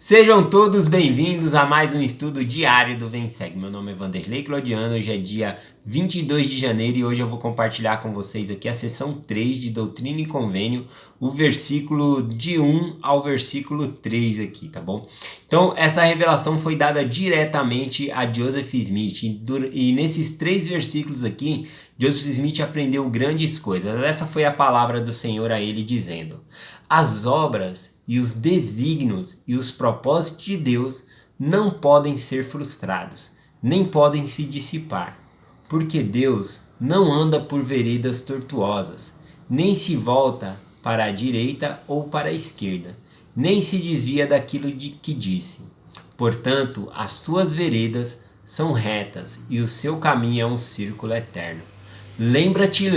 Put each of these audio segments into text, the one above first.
Sejam todos bem-vindos a mais um estudo diário do Vem Segue. Meu nome é Vanderlei Claudiano, hoje é dia 22 de janeiro e hoje eu vou compartilhar com vocês aqui a sessão 3 de Doutrina e Convênio, o versículo de 1 ao versículo 3 aqui, tá bom? Então, essa revelação foi dada diretamente a Joseph Smith e nesses 3 versículos aqui, Joseph Smith aprendeu grandes coisas. Essa foi a palavra do Senhor a ele dizendo: as obras e os desígnios e os propósitos de Deus não podem ser frustrados, nem podem se dissipar, porque Deus não anda por veredas tortuosas, nem se volta para a direita ou para a esquerda, nem se desvia daquilo que disse. Portanto, as suas veredas são retas e o seu caminho é um círculo eterno. Lembra-te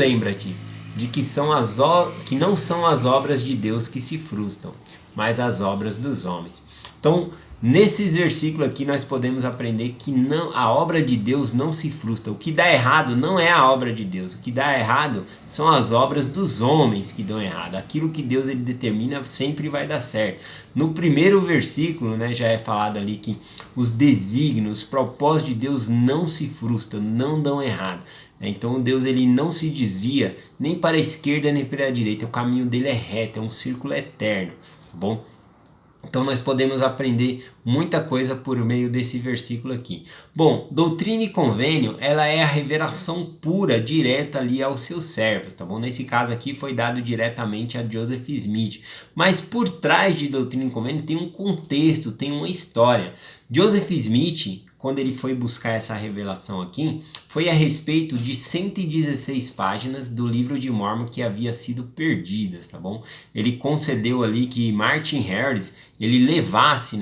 de que não são as obras de Deus que se frustram, mas as obras dos homens. Então, nesses versículos aqui nós podemos aprender que a obra de Deus não se frustra. O que dá errado não é a obra de Deus. O que dá errado são as obras dos homens que dão errado. Aquilo que Deus ele determina sempre vai dar certo. No primeiro versículo, já é falado ali que os desígnios, os propósitos de Deus não se frustram, não dão errado. Então Deus ele não se desvia nem para a esquerda nem para a direita. O caminho dele é reto, é um círculo eterno, tá bom? Então nós podemos aprender muita coisa por meio desse versículo aqui. Bom, doutrina e convênio, ela é a revelação pura, direta ali aos seus servos, tá bom? Nesse caso aqui foi dado diretamente a Joseph Smith. Mas por trás de doutrina e convênio tem um contexto, tem uma história. Joseph Smith, quando ele foi buscar essa revelação aqui, foi a respeito de 116 páginas do livro de Mórmon que havia sido perdidas, tá bom? Ele concedeu ali que Martin Harris, ele levasse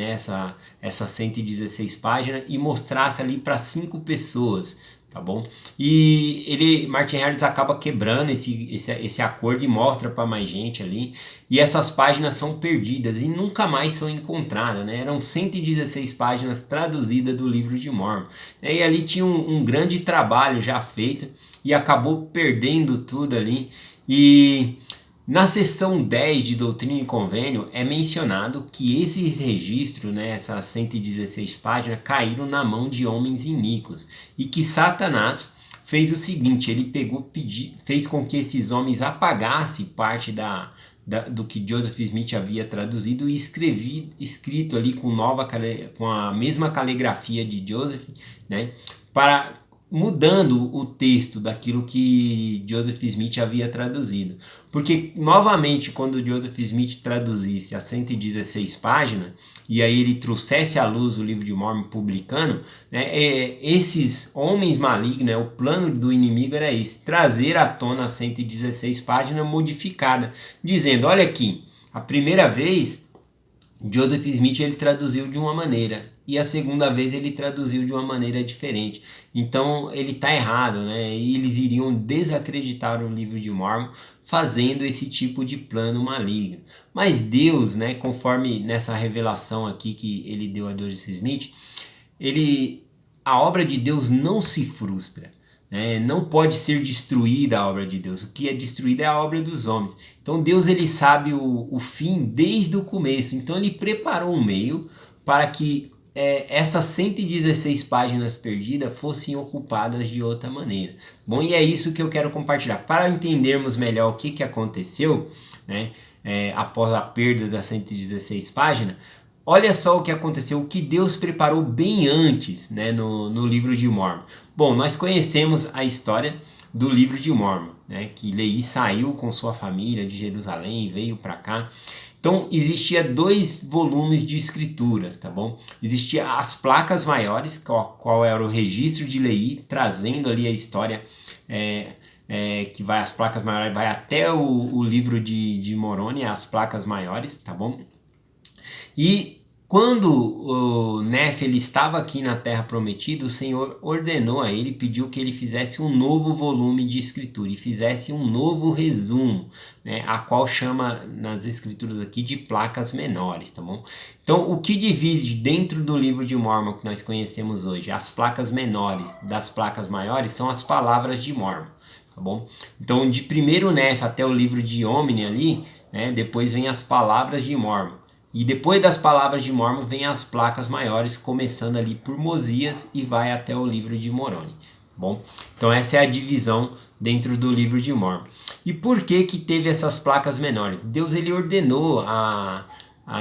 essas 116 páginas e mostrasse ali para 5 pessoas, tá bom? E Martin Harris acaba quebrando esse acordo e mostra para mais gente ali, e essas páginas são perdidas e nunca mais são encontradas, Eram 116 páginas traduzidas do livro de Mórmon, e ali tinha um grande trabalho já feito e acabou perdendo tudo ali. E na seção 10 de Doutrina e Convênio é mencionado que esses registros, essas 116 páginas, caíram na mão de homens iníquos e que Satanás fez o seguinte: ele fez com que esses homens apagassem parte do que Joseph Smith havia traduzido e escrito ali com a mesma caligrafia de Joseph, mudando o texto daquilo que Joseph Smith havia traduzido. Porque, novamente, quando Joseph Smith traduzisse as 116 páginas, e aí ele trouxesse à luz o livro de Mórmon publicando, esses homens malignos, o plano do inimigo era esse: trazer à tona as 116 páginas modificadas, dizendo: olha aqui, a primeira vez Joseph Smith ele traduziu de uma maneira, e a segunda vez ele traduziu de uma maneira diferente. Então ele está errado, E eles iriam desacreditar o livro de Mórmon fazendo esse tipo de plano maligno. Mas Deus, conforme nessa revelação aqui que ele deu a Joseph Smith, a obra de Deus não se frustra. Não pode ser destruída a obra de Deus. O que é destruída é a obra dos homens. Então Deus ele sabe o fim desde o começo. Então ele preparou um meio para que essas 116 páginas perdidas fossem ocupadas de outra maneira. Bom, e é isso que eu quero compartilhar. Para entendermos melhor o que aconteceu após a perda das 116 páginas, olha só o que aconteceu, o que Deus preparou bem antes no livro de Mórmon. Bom, nós conhecemos a história do livro de Mórmon, que Leí saiu com sua família de Jerusalém e veio para cá. Então, existia 2 volumes de escrituras, tá bom? Existia as placas maiores, qual era o registro de Leí, trazendo ali a história, que vai, as placas maiores, vai até o livro de Moroni, as placas maiores, tá bom? E quando o Nefe ele estava aqui na Terra Prometida, o Senhor ordenou a ele, pediu que ele fizesse um novo volume de escritura e fizesse um novo resumo, a qual chama nas escrituras aqui de placas menores, tá bom? Então, o que divide dentro do livro de Mórmon que nós conhecemos hoje, as placas menores das placas maiores, são as palavras de Mórmon, tá bom? Então, de primeiro Nefe até o livro de Omni ali, depois vem as palavras de Mórmon. E depois das palavras de Mórmon vem as placas maiores, começando ali por Mosias e vai até o livro de Moroni. Bom, então essa é a divisão dentro do livro de Mórmon. E por que teve essas placas menores? Deus ele ordenou a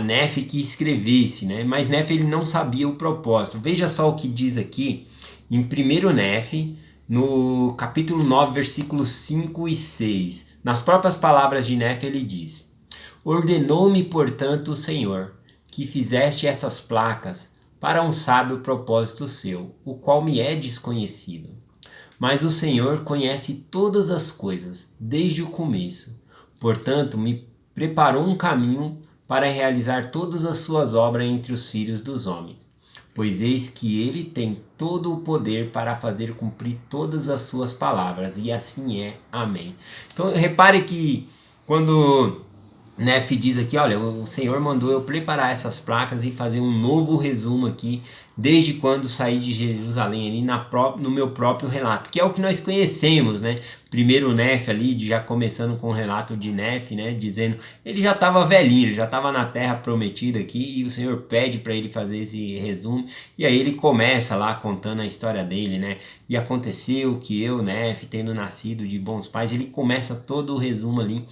Nefe que escrevesse, né? Mas Nefe ele não sabia o propósito. Veja só o que diz aqui em 1 Nefe, no capítulo 9, versículos 5 e 6. Nas próprias palavras de Nefe ele diz: ordenou-me, portanto, o Senhor, que fizeste essas placas para um sábio propósito seu, o qual me é desconhecido. Mas o Senhor conhece todas as coisas, desde o começo. Portanto, me preparou um caminho para realizar todas as suas obras entre os filhos dos homens. Pois eis que ele tem todo o poder para fazer cumprir todas as suas palavras, e assim é. Amém. Então, repare que quando Nefe diz aqui, olha, o Senhor mandou eu preparar essas placas e fazer um novo resumo aqui, desde quando saí de Jerusalém, ali no meu próprio relato, que é o que nós conhecemos, né? Primeiro Nefe ali, já começando com o relato de Nefe, né? Dizendo, ele já estava velhinho, ele já estava na terra prometida aqui, e o Senhor pede para ele fazer esse resumo, e aí ele começa lá contando a história dele, né? E aconteceu que eu, Nefe, tendo nascido de bons pais, ele começa todo o resumo ali,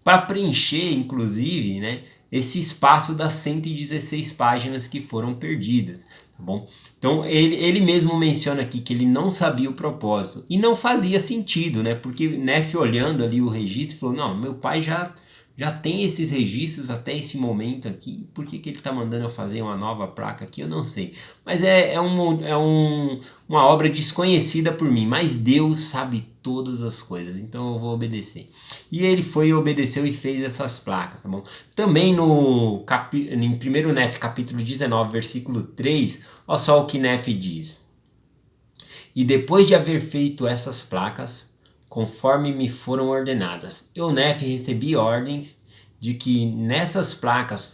para preencher, inclusive, né, esse espaço das 116 páginas que foram perdidas, tá bom? Então, ele mesmo menciona aqui que ele não sabia o propósito, e não fazia sentido, né, porque Nefe olhando ali o registro, falou, não, meu pai já tem esses registros até esse momento aqui, por que ele está mandando eu fazer uma nova placa aqui, eu não sei. Mas é uma obra desconhecida por mim, mas Deus sabe todas as coisas, então eu vou obedecer. E ele foi, obedeceu e fez essas placas, tá bom? Também em 1 Nefe, capítulo 19, versículo 3, olha só o que Nefe diz. E depois de haver feito essas placas, conforme me foram ordenadas, eu, Nefe, recebi ordens de que nessas placas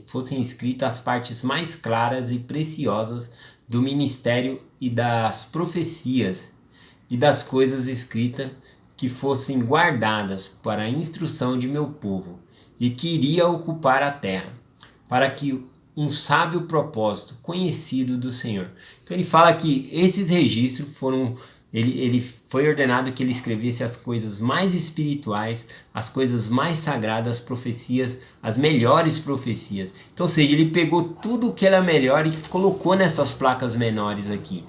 fossem escritas as partes mais claras e preciosas do ministério e das profecias e das coisas escritas que fossem guardadas para a instrução de meu povo e que iria ocupar a terra, para que um sábio propósito conhecido do Senhor. Então ele fala que esses registros foram, ele foi ordenado que ele escrevesse as coisas mais espirituais, as coisas mais sagradas, profecias, as melhores profecias. Então, ou seja, ele pegou tudo o que era melhor e colocou nessas placas menores aqui,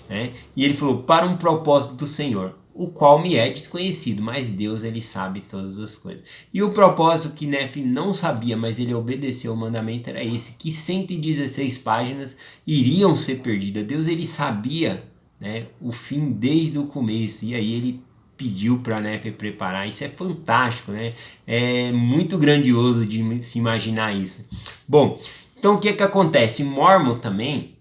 né? E ele falou, para um propósito do Senhor, o qual me é desconhecido, mas Deus ele sabe todas as coisas. E o propósito que Nefe não sabia, mas ele obedeceu o mandamento, era esse, que 116 páginas iriam ser perdidas. Deus ele sabia, né, o fim desde o começo, e aí ele pediu para Nefe preparar. Isso é fantástico, né? É muito grandioso de se imaginar isso. Bom, então o que acontece? Mórmon também,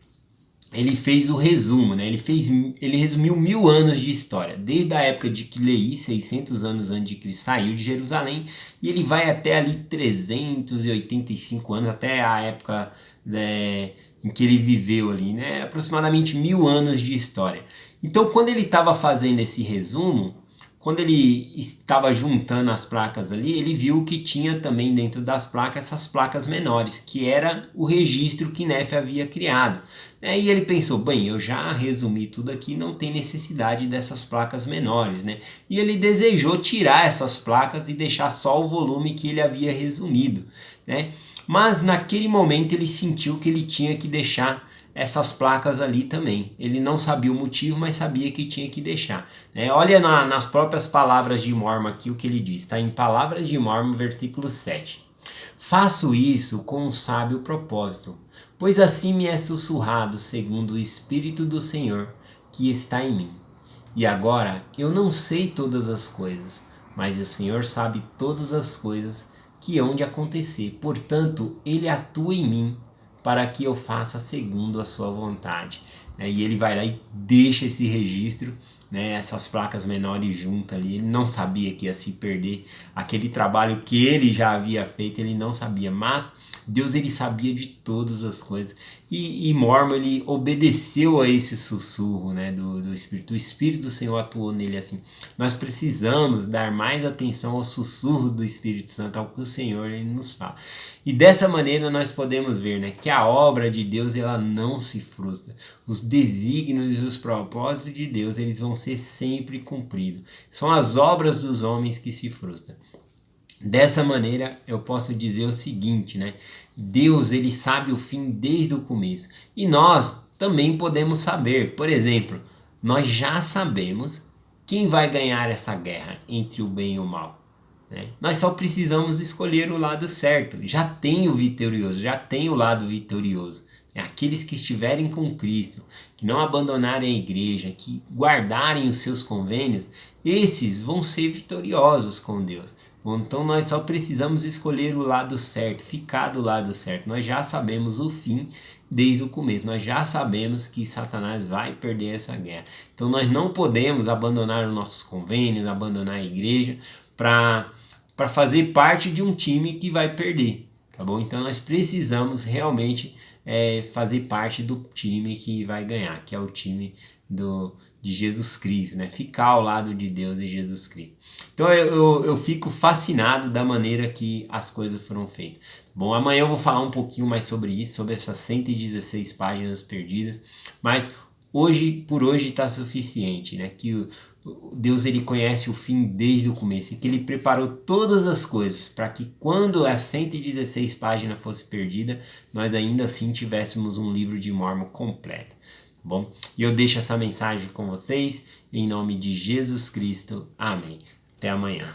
ele fez o resumo, né? Ele resumiu 1000 anos de história, desde a época de que Leí, 600 anos antes de Cristo, saiu de Jerusalém, e ele vai até ali 385 anos, até a época, né, em que ele viveu ali, né? Aproximadamente 1000 anos de história. Então, quando ele estava fazendo esse resumo, quando ele estava juntando as placas ali, ele viu que tinha também dentro das placas essas placas menores, que era o registro que Nefe havia criado. E ele pensou, bem, eu já resumi tudo aqui, não tem necessidade dessas placas menores, né? E ele desejou tirar essas placas e deixar só o volume que ele havia resumido, né? Mas naquele momento ele sentiu que ele tinha que deixar essas placas ali também. Ele não sabia o motivo, mas sabia que tinha que deixar, né? Olha nas próprias palavras de Mórmon aqui o que ele diz, está em Palavras de Mórmon, versículo 7. Faço isso com um sábio propósito, pois assim me é sussurrado segundo o Espírito do Senhor que está em mim. E agora eu não sei todas as coisas, mas o Senhor sabe todas as coisas que hão de acontecer. Portanto, ele atua em mim para que eu faça segundo a sua vontade. E ele vai lá e deixa esse registro, né, essas placas menores juntas ali. Ele não sabia que ia se perder aquele trabalho que ele já havia feito, ele não sabia, mas Deus ele sabia de todas as coisas. E Mormon ele obedeceu a esse sussurro, né, do Espírito. O Espírito do Senhor atuou nele assim. Nós precisamos dar mais atenção ao sussurro do Espírito Santo, ao que o Senhor ele nos fala. E dessa maneira nós podemos ver, né, que a obra de Deus ela não se frustra. Os desígnios e os propósitos de Deus eles vão ser sempre cumpridos. São as obras dos homens que se frustram. Dessa maneira eu posso dizer o seguinte, né? Deus ele sabe o fim desde o começo e nós também podemos saber. Por exemplo, nós já sabemos quem vai ganhar essa guerra entre o bem e o mal, né? Nós só precisamos escolher o lado certo. Já tem o vitorioso, já tem o lado vitorioso. Aqueles que estiverem com Cristo, que não abandonarem a igreja, que guardarem os seus convênios, esses vão ser vitoriosos com Deus. Então nós só precisamos escolher o lado certo, ficar do lado certo. Nós já sabemos o fim desde o começo. Nós já sabemos que Satanás vai perder essa guerra. Então nós não podemos abandonar os nossos convênios, abandonar a igreja para fazer parte de um time que vai perder, tá bom? Então nós precisamos realmente fazer parte do time que vai ganhar, que é o time de Jesus Cristo, né? Ficar ao lado de Deus e Jesus Cristo. Então eu fico fascinado da maneira que as coisas foram feitas. Bom, amanhã eu vou falar um pouquinho mais sobre isso, sobre essas 116 páginas perdidas, mas por hoje está suficiente, né? Que Deus ele conhece o fim desde o começo e que ele preparou todas as coisas para que quando as 116 páginas fosse perdida, nós ainda assim tivéssemos um livro de Mormon completo. Bom, e eu deixo essa mensagem com vocês em nome de Jesus Cristo. Amém. Até amanhã.